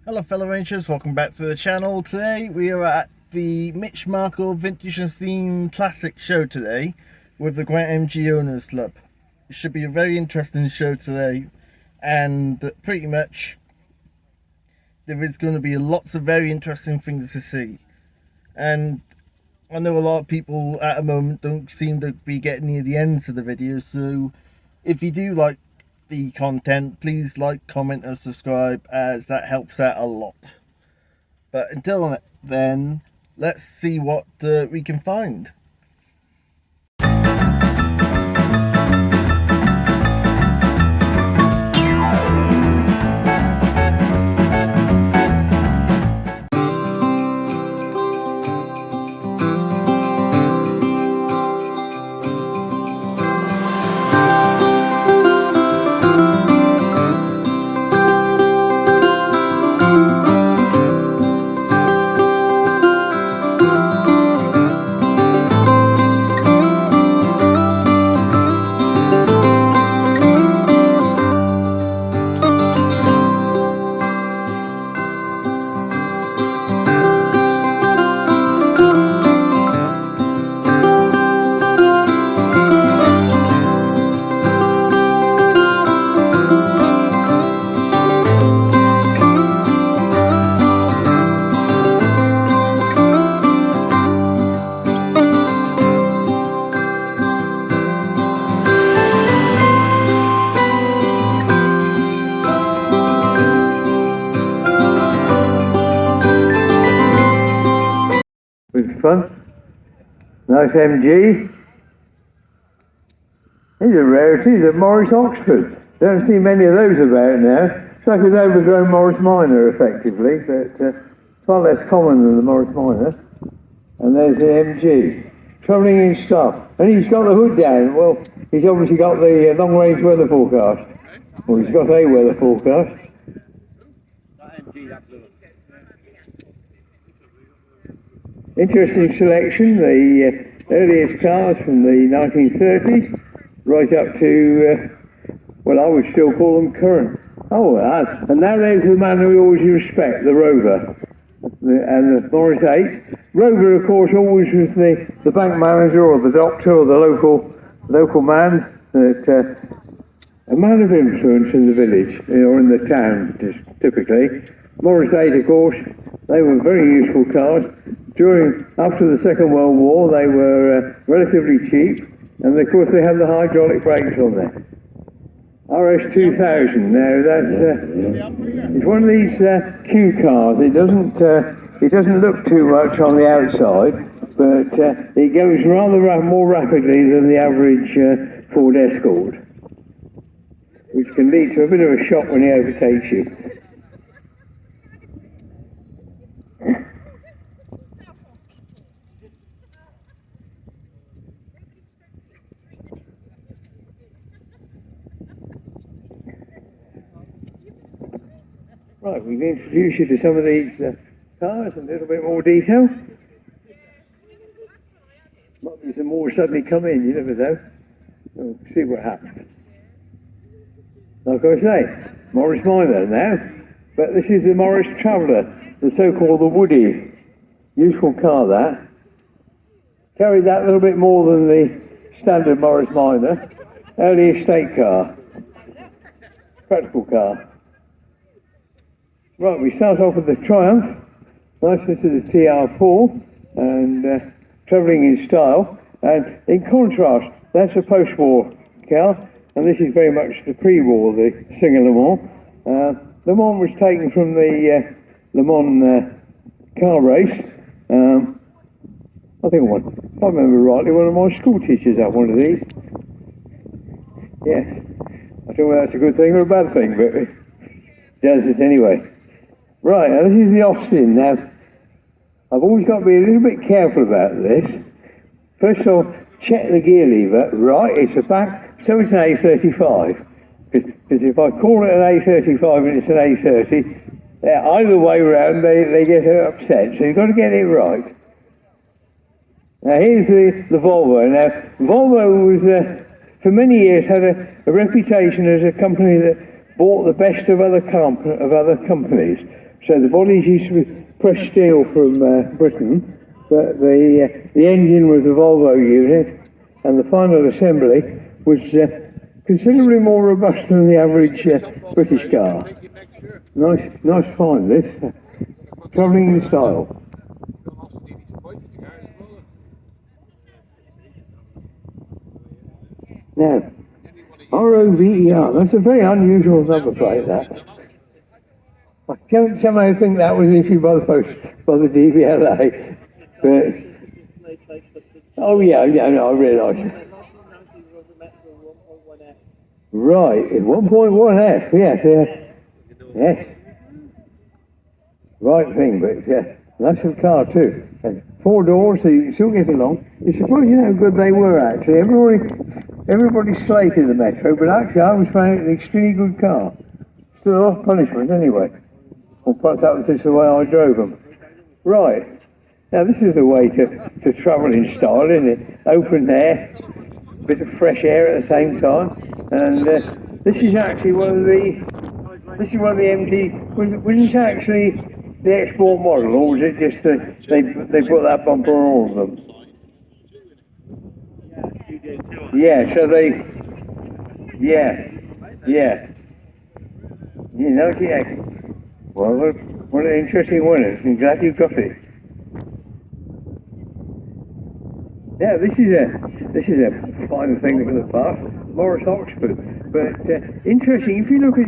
Hello fellow rangers, welcome back to the channel. Today we are at the Marcle Vintage and Steam Classic show today with the Grant MG Owners Club. It should be a very interesting show today, and pretty much there is going to be lots of very interesting things to see. And I know a lot of people at the moment don't seem to be getting near the ends of the video, so if you do like the content, please like, comment and subscribe, as that helps out a lot. But until then, let's see what we can find. With fun. Nice MG. These are rarities at Morris Oxford. Don't see many of those about now. It's like an overgrown Morris Minor, effectively, but far less common than the Morris Minor. And there's the MG, travelling in style. And he's got the hood down. Well, he's obviously got the long-range weather forecast. Well, he's got a weather forecast. Interesting selection, the earliest cars from the 1930s, right up to, well, I would still call them current. Oh, and now there's the man who we always respect, the Rover, and the Morris 8. Rover, of course, always was the bank manager or the doctor or the local man, that, a man of influence in the village, or in the town, typically. Morris 8, of course, they were very useful cars. After the Second World War, they were relatively cheap, and of course they had the hydraulic brakes on there. RS2000. Now that's it's one of these Q cars. It doesn't look too much on the outside, but it goes rather more rapidly than the average Ford Escort, which can lead to a bit of a shock when he overtakes you. Right, we've introduced you to some of these cars in a little bit more detail. Might be some more suddenly come in, you never know. We'll see what happens. Like I say, Morris Minor now, but this is the Morris Traveller, the so-called the Woody. Useful car, that. Carried that a little bit more than the standard Morris Minor. Early estate car. Practical car. Right, we start off with the Triumph. Nice, this is the TR4, and travelling in style. And in contrast, that's a post-war car, and this is very much the pre-war, the Singer Le Mans. Le Mans was taken from the Le Mans car race. I think if I remember rightly, one of my school teachers had one of these. Yes, I don't know whether that's a good thing or a bad thing, but it does it anyway. Right, now this is the Austin. Now, I've always got to be a little bit careful about this. First of all, check the gear lever. Right, it's a back, so it's an A35. Because if I call it an A35 and it's an A30, either way round, they get upset. So you've got to get it right. Now here's the Volvo. Now, Volvo was, for many years, had a reputation as a company that bought the best of other companies. So the bodies used to be pressed steel from Britain, but the engine was a Volvo unit, and the final assembly was considerably more robust than the average British car. Nice find this. Travelling in style. Now, Rover, that's a very unusual number plate, that. I can't somehow think that was issued by the DVLA, but... Oh yeah, no, I realise. Right, 1.1F, yes. Right thing, but that's a car too. And 4 doors, so you can still get along. It's surprising how good they were, actually. Everybody slated the Metro, but actually I was finding it an extremely good car. Still off punishment anyway. Or perhaps that was just the way I drove them. Right. Now this is the way to travel in style, isn't it? Open air, bit of fresh air at the same time. And this is actually one of the MG. Was this actually the export model, or was it just they put that bumper on all of them? Yeah, so Well, what an interesting one. I'm glad you got it. Yeah, this is a fine thing from the past, Morris Oxford. But interesting, if you look at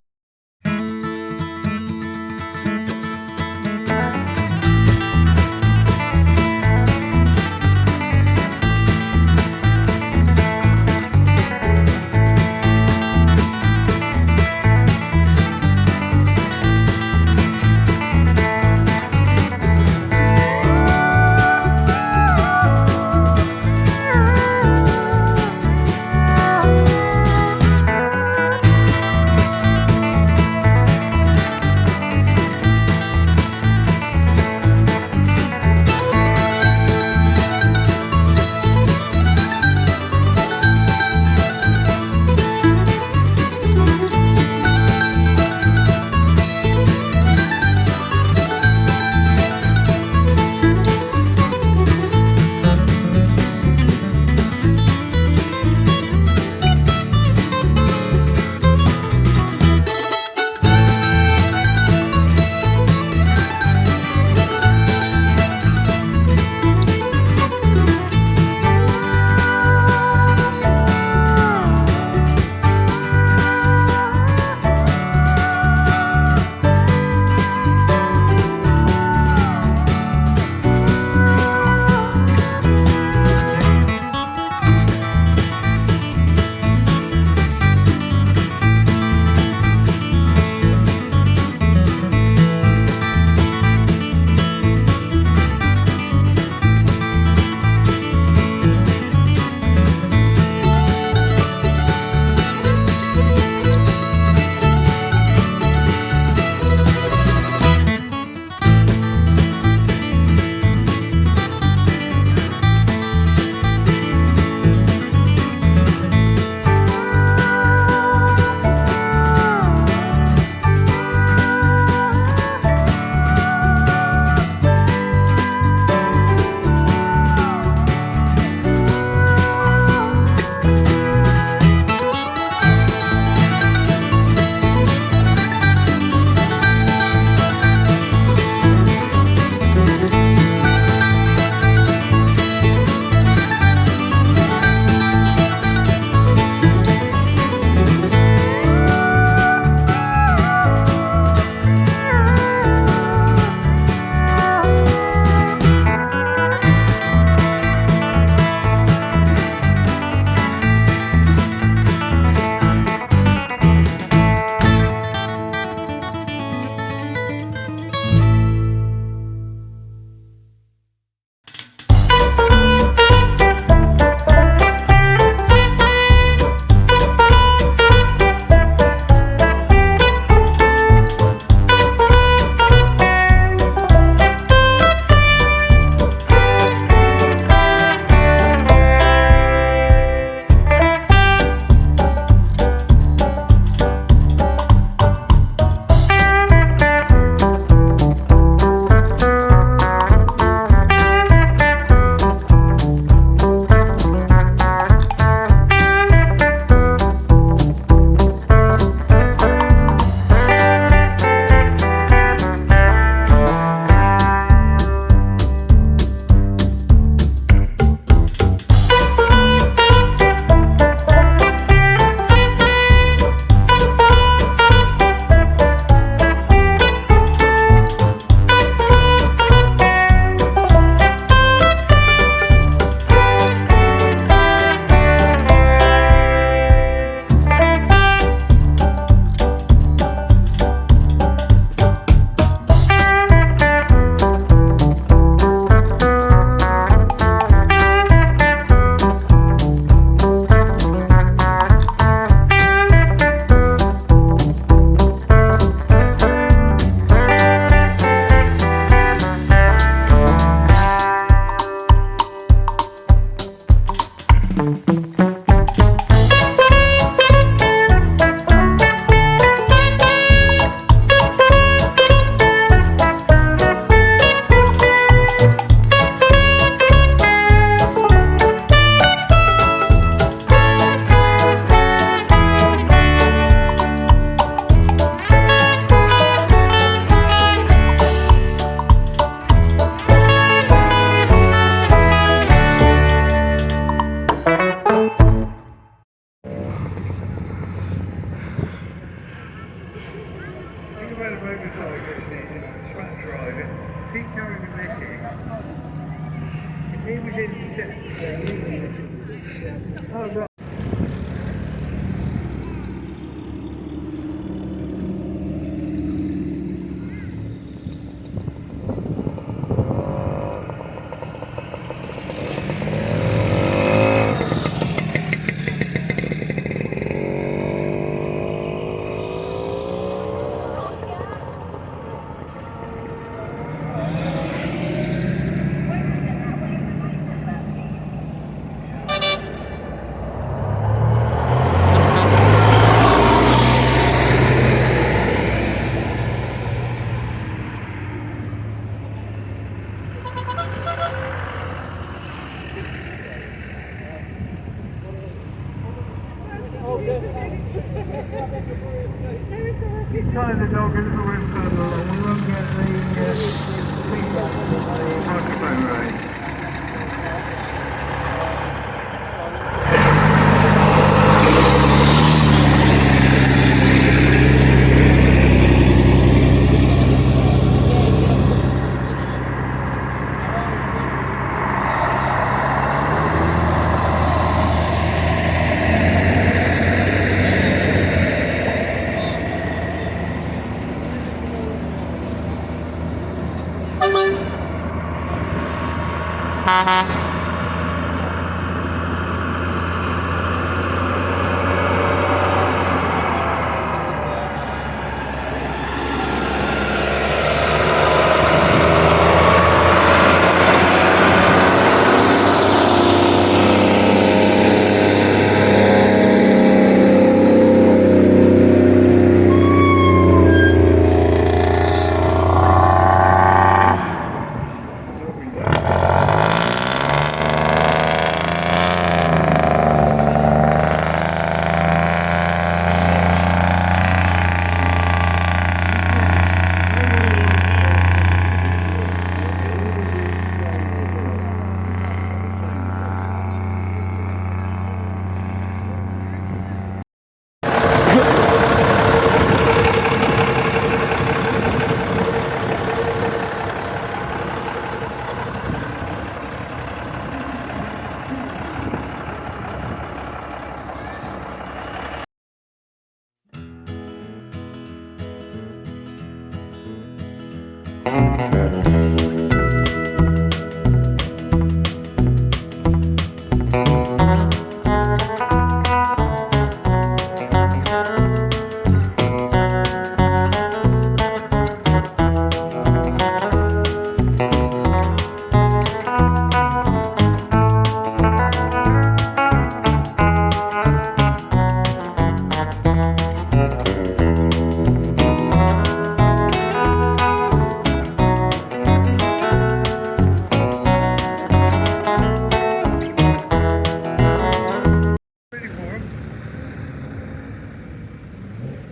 motorcyclist is track driving. Keep going with this here. If he was in oh right. Tie the dog a little bit further along, we won't get the feedback of the microphone range.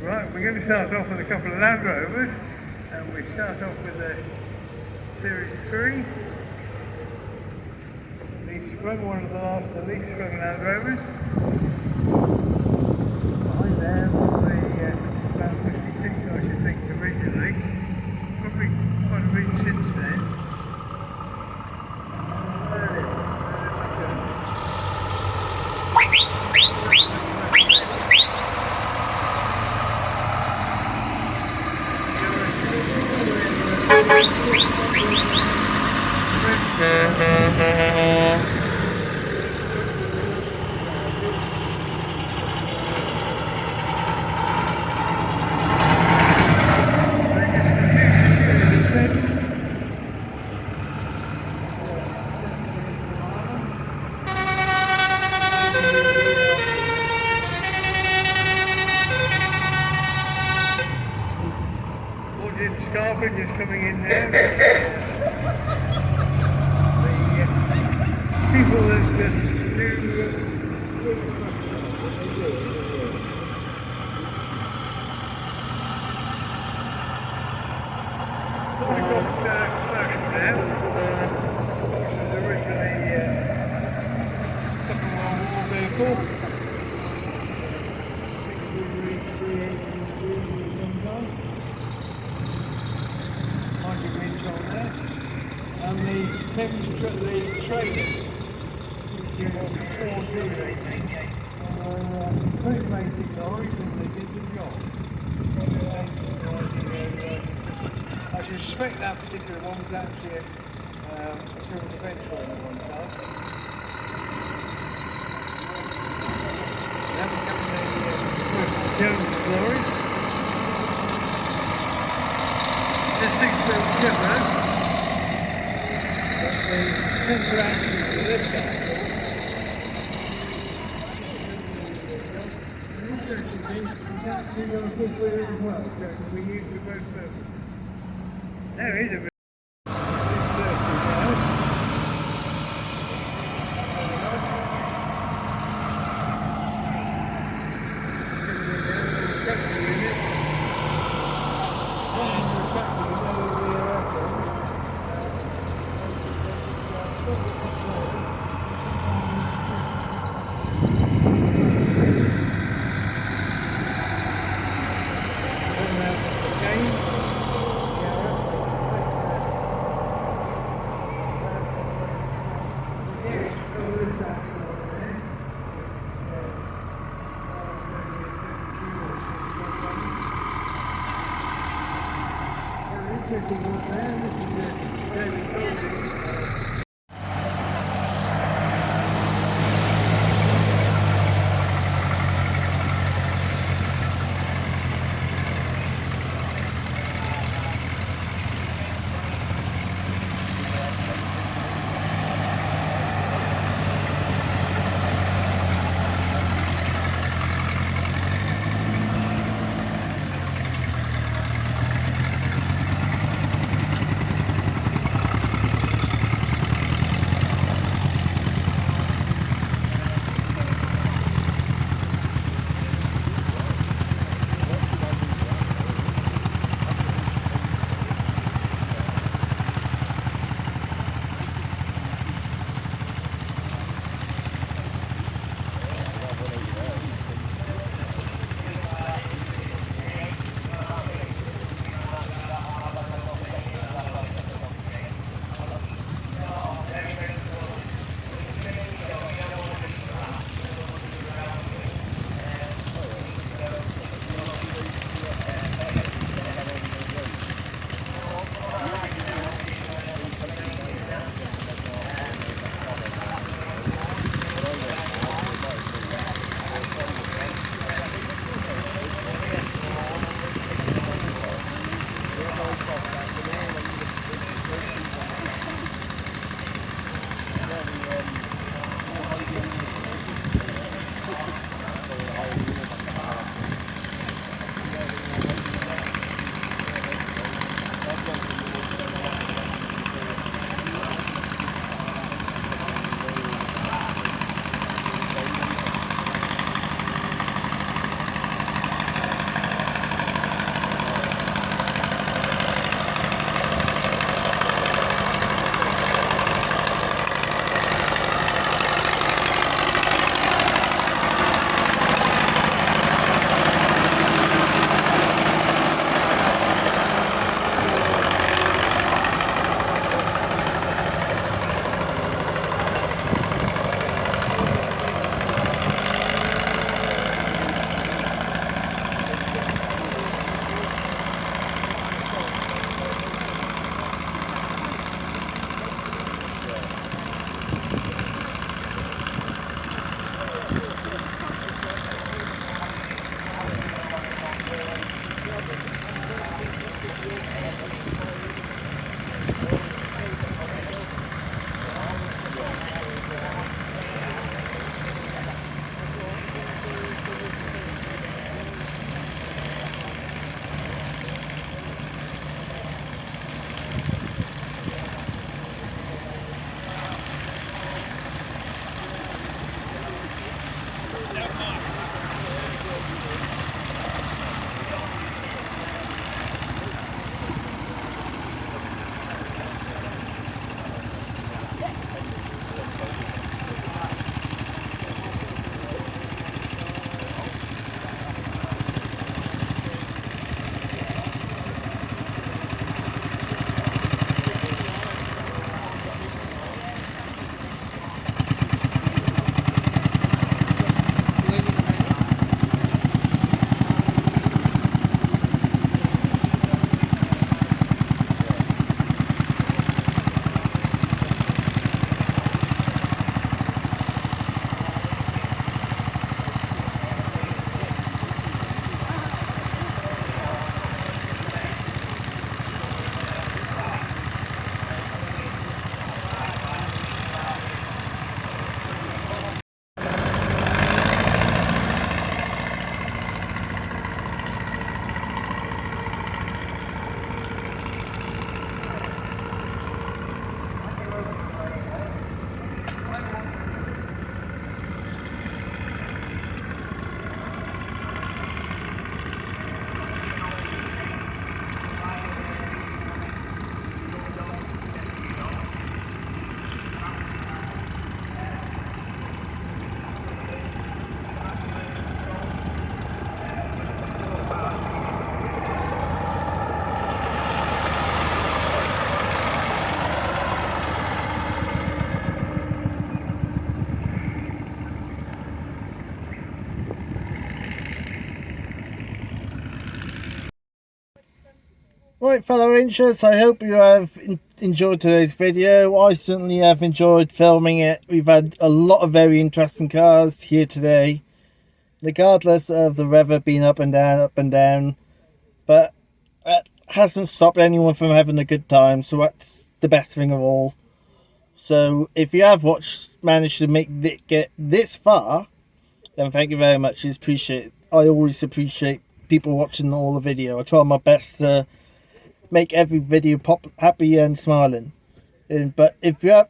Right, we're going to start off with a couple of Land Rovers, and we start off with the Series 3. Least sprung, one of the last least sprung Land Rovers. Behind there was the about 56, I should think, originally. Probably quite a bit since then. Scarper just coming in there. The people that do the trainers. Pretty basic lorries and they did the job. I suspect that particular one was actually a civil defence one at one time. Now we're coming the Jones lorries. It's a 6-wheel chipper. But the central axis of this guy. There is a Right, fellow Rangers, I hope you have enjoyed today's video. I certainly have enjoyed filming it. We've had a lot of very interesting cars here today, regardless of the weather being up and down, but that hasn't stopped anyone from having a good time, so that's the best thing of all. So if you have managed to get this far, then thank you very much. It's appreciated. I always appreciate people watching all the video. I try my best to make every video pop happy and smiling. But if you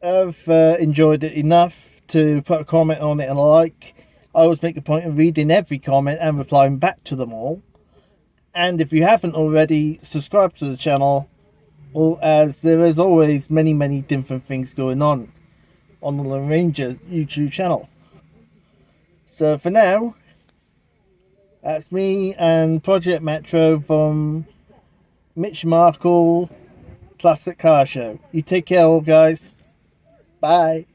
have enjoyed it enough to put a comment on it and a like, I always make a point of reading every comment and replying back to them all. And if you haven't already, subscribe to the channel, as there is always many different things going on the Ranger YouTube channel. So for now, that's me and Project Metro from Mitch Marcle Classic Car Show. You take care, all guys. Bye.